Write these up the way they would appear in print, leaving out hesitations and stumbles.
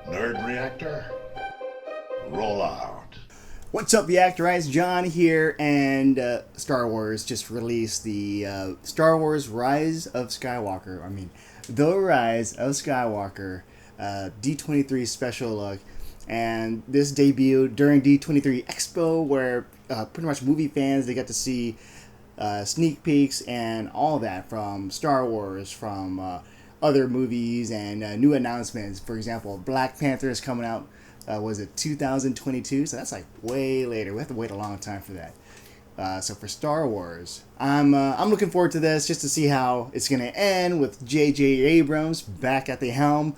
Nerd Reactor, roll out. What's up, Reactorites? John here, and Star Wars just released the Star Wars Rise of Skywalker. The Rise of Skywalker D23 Special Look. And this debuted during D23 Expo, where pretty much movie fans, they got to see sneak peeks and all that from Star Wars, from other movies, and new announcements. For example, Black Panther is coming out, was it 2022? So that's like way later. We have to wait a long time for that. So for Star Wars, I'm looking forward to this just to see how it's going to end with J.J. Abrams back at the helm.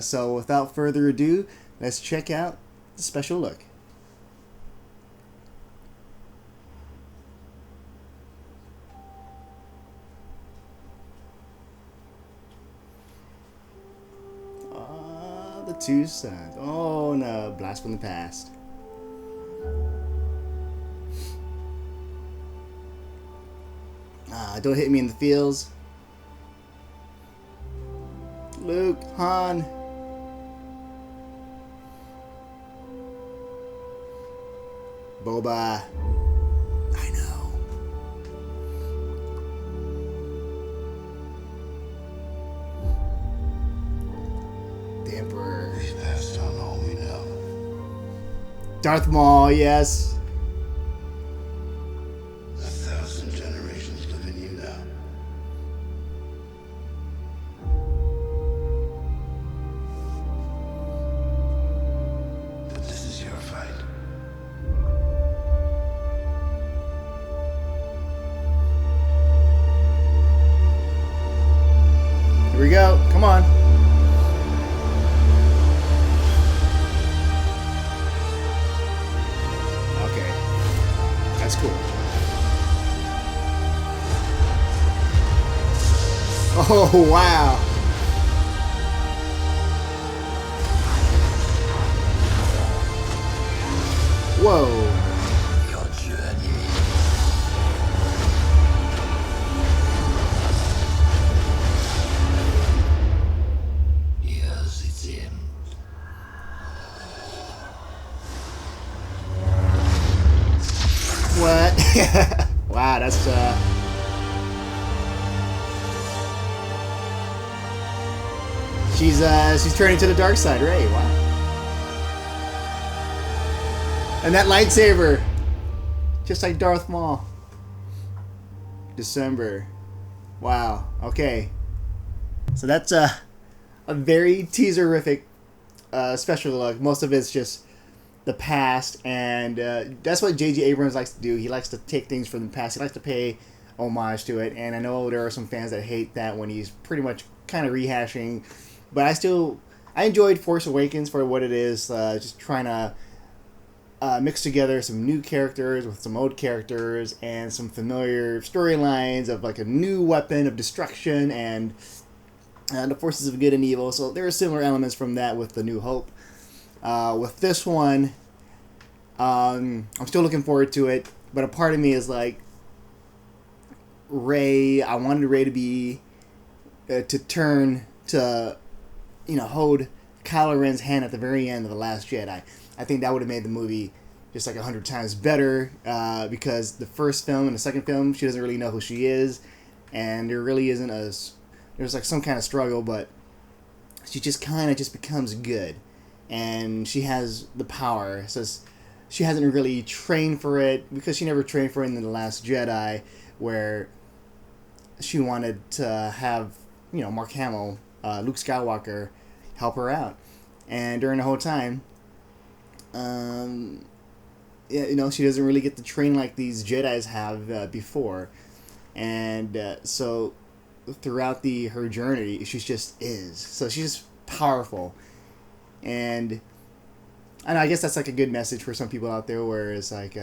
So without further ado, let's check out the special look. The two sons. Oh no, blast from the past. Don't hit me in the feels. Luke, Han. Boba. I know. The Emperor. We've passed on all we know. Darth Maul, yes. 1,000 generations live in you now. But this is your fight. Here we go. Come on. Okay. That's cool. Oh, wow. Whoa. Your journey. Yes, it's him. What? Wow, that's she's turning to the dark side, right? Wow. And that lightsaber, just like Darth Maul. December. Wow. Okay. So that's a very teaserific special look. Most of it's just the past, and that's what J.J. Abrams likes to do. He likes to take things from the past. He likes to pay homage to it, and I know there are some fans that hate that when he's pretty much kind of rehashing, but I enjoyed Force Awakens for what it is, just trying to mix together some new characters with some old characters and some familiar storylines of like a new weapon of destruction and the forces of good and evil. So there are similar elements from that with The New Hope. With this one, I'm still looking forward to it, but a part of me is like, Rey, I wanted Rey to be, to turn to, hold Kylo Ren's hand at the very end of The Last Jedi. I think that would have made the movie just like 100 times better, because the first film and the second film, she doesn't really know who she is, and there really isn't there's like some kind of struggle, but she just kind of just becomes good. And she has the power. So she hasn't really trained for it, because she never trained for it in The Last Jedi, where she wanted to have, Mark Hamill, Luke Skywalker, help her out. And during the whole time, she doesn't really get to train like these Jedis have before. And so throughout her journey, she just is. So she's just powerful. And I guess that's like a good message for some people out there, where it's like,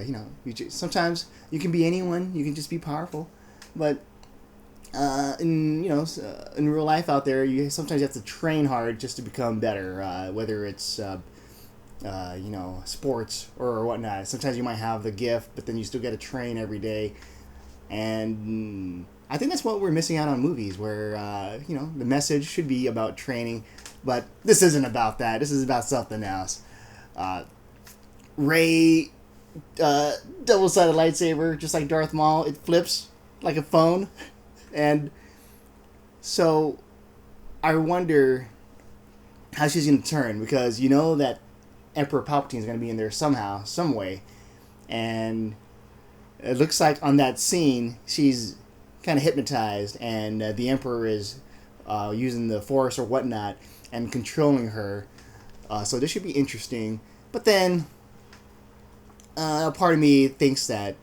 sometimes you can be anyone, you can just be powerful. But in real life out there, sometimes you have to train hard just to become better, whether it's sports or whatnot. Sometimes you might have the gift, but then you still got to train every day. And I think that's what we're missing out on movies, where the message should be about training, But this isn't about that. This is about something else. Rey, double-sided lightsaber, just like Darth Maul. It flips like a phone. And so I wonder how she's going to turn, because you know that Emperor Palpatine is going to be in there somehow, some way. And it looks like on that scene, she's kind of hypnotized, and the Emperor is using the Force or whatnot and controlling her. So this should be interesting. But then, a part of me thinks that,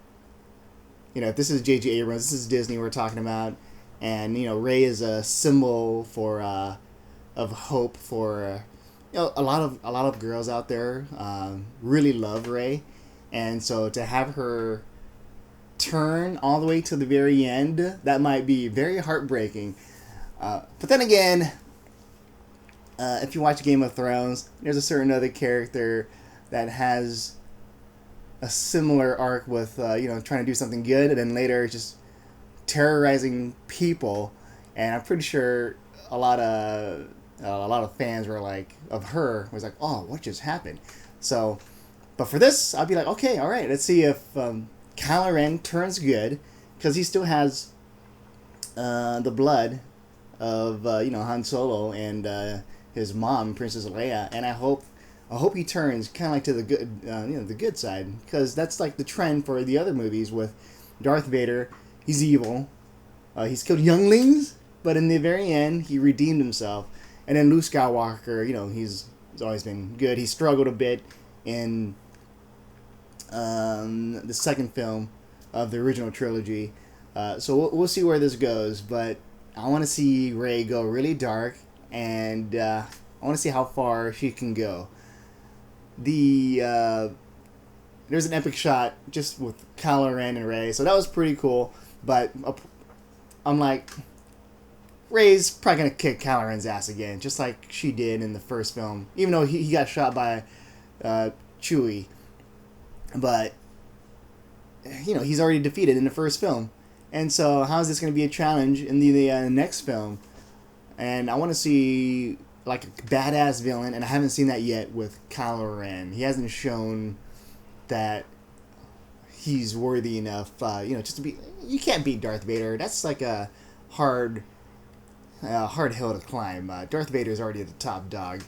if this is J.J. Abrams, this is Disney we're talking about, and, Rey is a symbol for of hope for a lot of girls out there really love Rey, and so to have her turn all the way to the very end, that might be very heartbreaking. But then again, if you watch Game of Thrones, there's a certain other character that has a similar arc with trying to do something good, and then later just terrorizing people. And I'm pretty sure a lot of fans were like, of her was like, oh, what just happened? So, but for this, I'll be like, okay, all right, let's see if Kylo Ren turns good, because he still has the blood of Han Solo and his mom, Princess Leia, and I hope he turns kind of like to the good the good side, because that's like the trend for the other movies with Darth Vader. He's evil. He's killed younglings, but in the very end, he redeemed himself. And then Luke Skywalker, he's always been good. He struggled a bit in the second film of the original trilogy. So we'll see where this goes. But I want to see Rey go really dark, and I want to see how far she can go. There's an epic shot just with Kylo Ren and Rey, so that was pretty cool. But I'm like, Rey's probably going to kick Kylo Ren's ass again, just like she did in the first film. Even though he got shot by Chewie. But, he's already defeated in the first film. And so how is this going to be a challenge in the next film? And I want to see, like, a badass villain, and I haven't seen that yet with Kylo Ren. He hasn't shown that he's worthy enough, just to be... You can't beat Darth Vader. That's like a hard hill to climb. Darth Vader is already the top dog.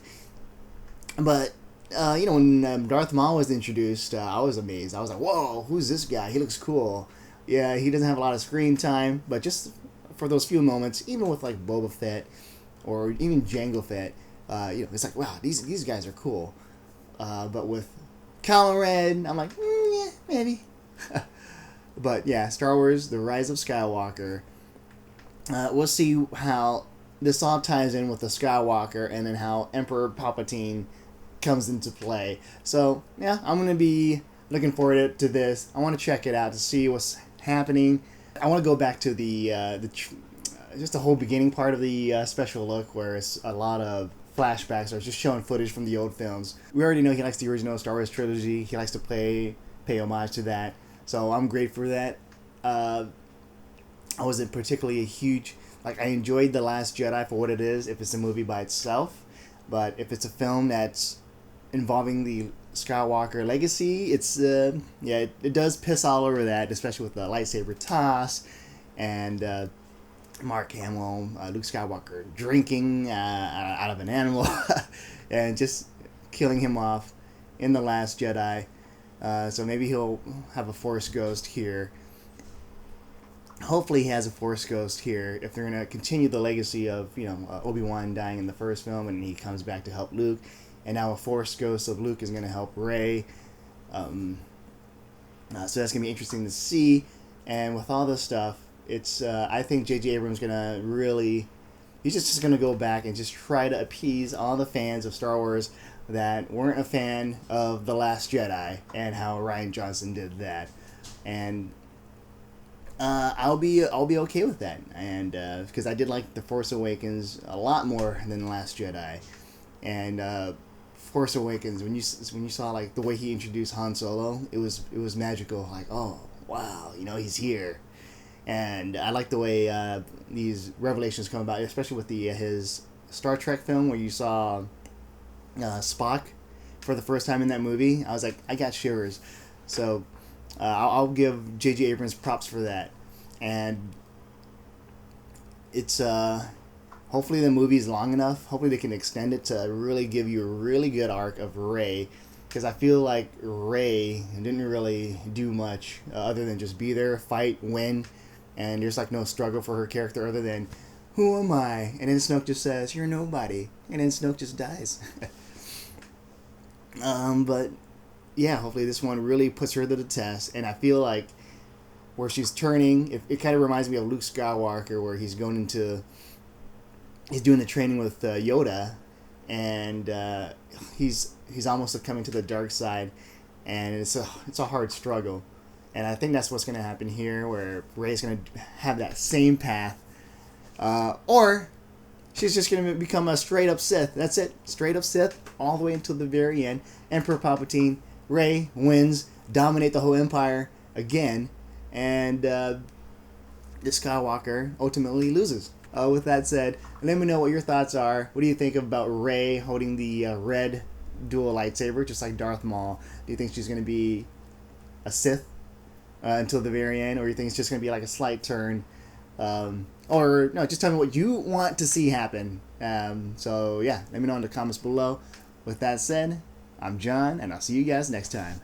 But, when Darth Maul was introduced, I was amazed. I was like, whoa, who's this guy? He looks cool. Yeah, he doesn't have a lot of screen time, but just for those few moments, even with like Boba Fett or even Jango Fett, it's like, wow, these guys are cool. But with Kylo Ren, I'm like, yeah, maybe. But yeah, Star Wars: The Rise of Skywalker. We'll see how this all ties in with the Skywalker, and then how Emperor Palpatine comes into play. So yeah, I'm gonna be looking forward to this. I want to check it out to see what's happening. I want to go back to just the whole beginning part of the special look, where it's a lot of flashbacks or just showing footage from the old films. We already know he likes the original Star Wars trilogy. He likes to pay homage to that. So I'm great for that. I wasn't particularly a huge... I enjoyed The Last Jedi for what it is, if it's a movie by itself. But if it's a film that's involving the Skywalker legacy, it's... it does piss all over that, especially with the lightsaber toss and Mark Hamill, Luke Skywalker drinking out of an animal and just killing him off in The Last Jedi. So maybe he'll have a Force ghost here. Hopefully he has a Force ghost here if they're going to continue the legacy of, Obi-Wan dying in the first film and he comes back to help Luke. And now a Force ghost of Luke is going to help Rey. So that's going to be interesting to see. And with all this stuff, it's I think J.J. Abrams is going to really... He's just going to go back and just try to appease all the fans of Star Wars that weren't a fan of The Last Jedi and how Rian Johnson did that. And I'll be okay with that, and because I did like The Force Awakens a lot more than The Last Jedi. And Force Awakens, when you saw like the way he introduced Han Solo, it was magical. Like, oh wow, he's here. And I like the way these revelations come about, especially with his Star Trek film where you saw Spock for the first time in that movie, I was like, I got shivers. So I'll give J.J. Abrams props for that. And it's hopefully the movie's long enough. Hopefully they can extend it to really give you a really good arc of Rey, because I feel like Rey didn't really do much other than just be there, fight, win, and there's like no struggle for her character other than, who am I? And then Snoke just says, you're nobody, and then Snoke just dies. But yeah, hopefully this one really puts her to the test, and I feel like where she's turning, it kind of reminds me of Luke Skywalker, where he's doing the training with Yoda, and he's almost coming to the dark side, and it's a hard struggle, and I think that's what's going to happen here, where Rey's going to have that same path, or she's just going to become a straight up Sith. That's it, straight up Sith all the way until the very end. Emperor Palpatine, Rey wins, dominate the whole empire again, and the Skywalker ultimately loses. With that said, let me know what your thoughts are. What do you think about Rey holding the red dual lightsaber, just like Darth Maul? Do you think she's going to be a Sith until the very end, or do you think it's just going to be like a slight turn? Or no, just tell me what you want to see happen. So yeah, let me know in the comments below. With that said, I'm John, and I'll see you guys next time.